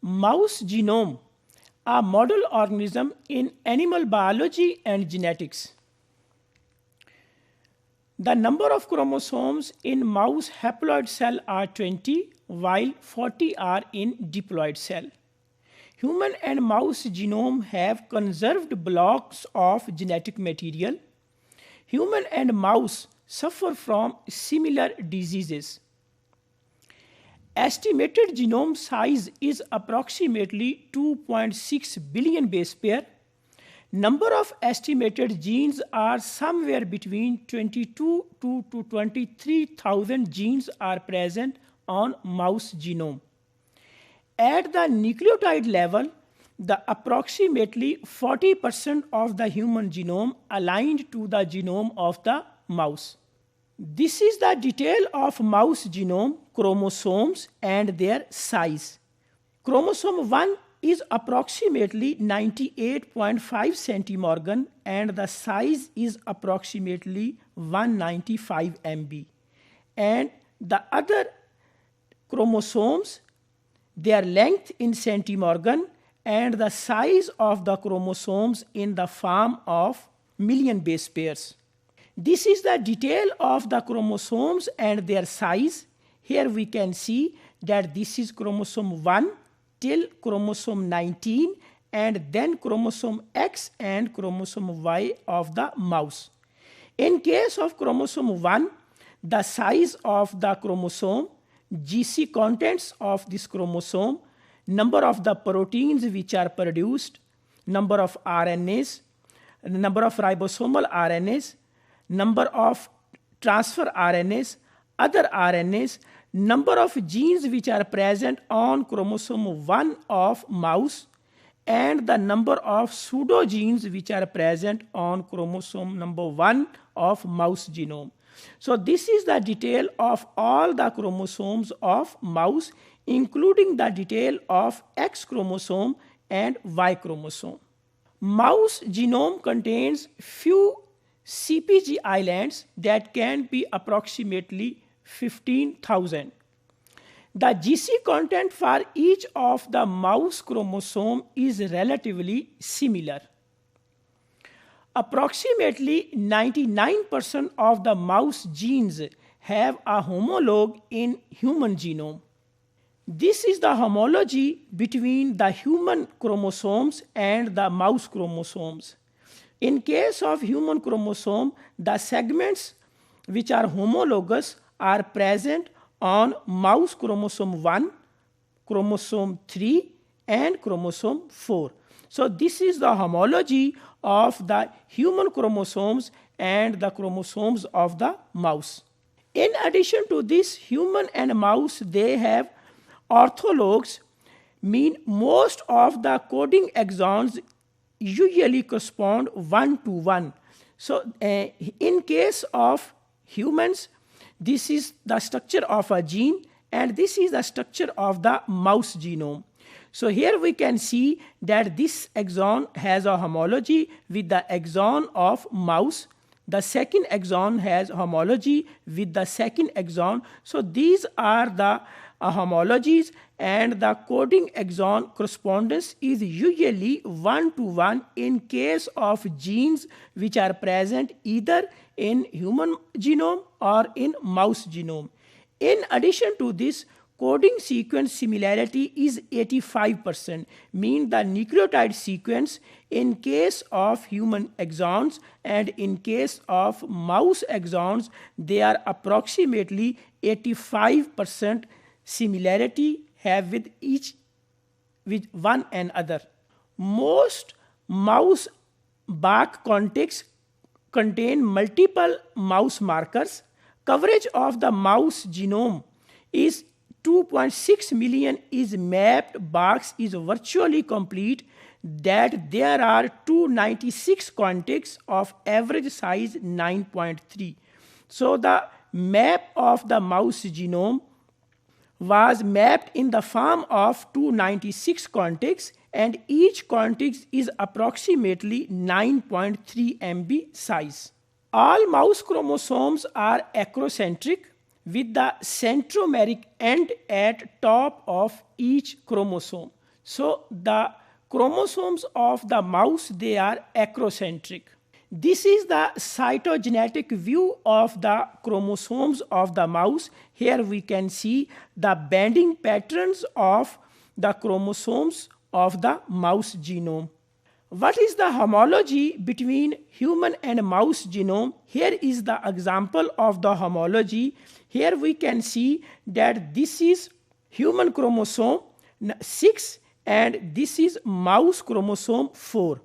Mouse genome, a model organism in animal biology and genetics. The number of chromosomes in mouse haploid cell are 20, while 40 are in diploid cell. Human and mouse genome have conserved blocks of genetic material. Human and mouse suffer from similar diseases. Estimated genome size is approximately 2.6 billion base pair. Number of estimated genes are somewhere between 22 to 23,000 genes are present on mouse genome. At the nucleotide level, the approximately 40% of the human genome aligned to the genome of the mouse. This is the detail of mouse genome, chromosomes and their size. Chromosome 1 is approximately 98.5 centimorgan and the size is approximately 195 MB. And the other chromosomes, their length in centimorgan and the size of the chromosomes in the form of million base pairs. This is the detail of the chromosomes and their size. Here we can see that this is chromosome 1 till chromosome 19 and then chromosome X and chromosome Y of the mouse. In case of chromosome 1, the size of the chromosome, GC contents of this chromosome, number of the proteins which are produced, number of RNAs, number of ribosomal RNAs, number of transfer RNAs, other RNAs, number of genes which are present on chromosome 1 of mouse, and the number of pseudogenes which are present on chromosome number 1 of mouse genome. So this is the detail of all the chromosomes of mouse, including the detail of X chromosome and Y chromosome. Mouse genome contains few CPG islands that can be approximately 15,000. The GC content for each of the mouse chromosome is relatively similar. Approximately 99% of the mouse genes have a homologue in human genome. This is the homology between the human chromosomes and the mouse chromosomes. In case of human chromosome, the segments which are homologous are present on mouse chromosome 1, chromosome 3 and chromosome 4. So this is the homology of the human chromosomes and the chromosomes of the mouse. In addition to this, human and mouse, they have orthologs, mean most of the coding exons usually correspond 1 to 1. So in case of humans, this is the structure of a gene and this is the structure of the mouse genome. So here we can see that this exon has a homology with the exon of mouse. The second exon has homology with the second exon. So these are the homologies and the coding exon correspondence is usually 1 to 1 in case of genes which are present either in human genome or in mouse genome. In addition to this, coding sequence similarity is 85%, mean the nucleotide sequence in case of human exons and in case of mouse exons, they are approximately 85% similarity have with one another. Most mouse bark contexts contain multiple mouse markers. Coverage of the mouse genome is 2.6 million is mapped, box is virtually complete, that there are 296 contexts of average size 9.3. So the map of the mouse genome was mapped in the form of 296 contexts and each context is approximately 9.3 MB size. All mouse chromosomes are acrocentric with the centromeric end at top of each chromosome. So the chromosomes of the mouse, they are acrocentric. This is the cytogenetic view of the chromosomes of the mouse. Here we can see the bending patterns of the chromosomes of the mouse genome. What is the homology between human and mouse genome? Here is the example of the homology. Here we can see that this is human chromosome 6 and this is mouse chromosome 4.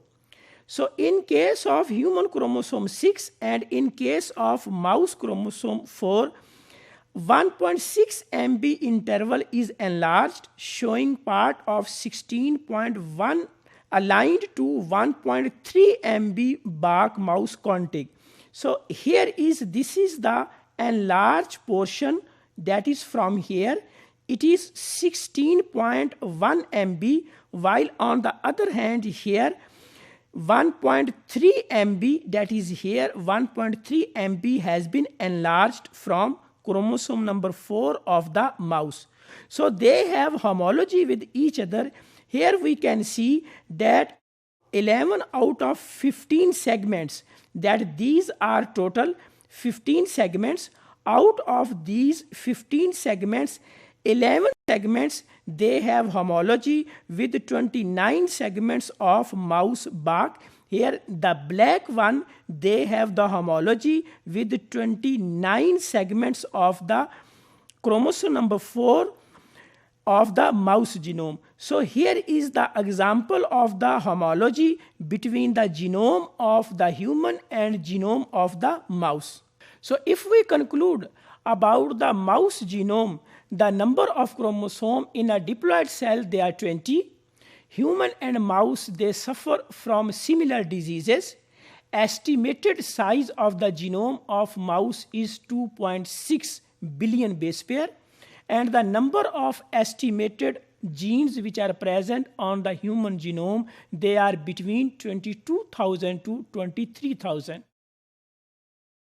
So in case of human chromosome 6 and in case of mouse chromosome 4, 1.6 MB interval is enlarged, showing part of 16.1 aligned to 1.3 MB Bach mouse contig. So here is, this is the enlarged portion that is from here. It is 16.1 MB, while on the other hand here 1.3 MB, that is here 1.3 MB has been enlarged from chromosome number 4 of the mouse. So they have homology with each other. Here we can see that 11 out of 15 segments, that these are total 15 segments. Out of these 15 segments, 11 segments, they have homology with 29 segments of mouse Bach. Here the black one, they have the homology with 29 segments of the chromosome number 4 of the mouse genome. So here is the example of the homology between the genome of the human and genome of the mouse. So if we conclude about the mouse genome, the number of chromosomes in a diploid cell, they are 20. Human and mouse, they suffer from similar diseases. Estimated size of the genome of mouse is 2.6 billion base pair, and the number of estimated genes which are present on the human genome, they are between 22,000 to 23,000.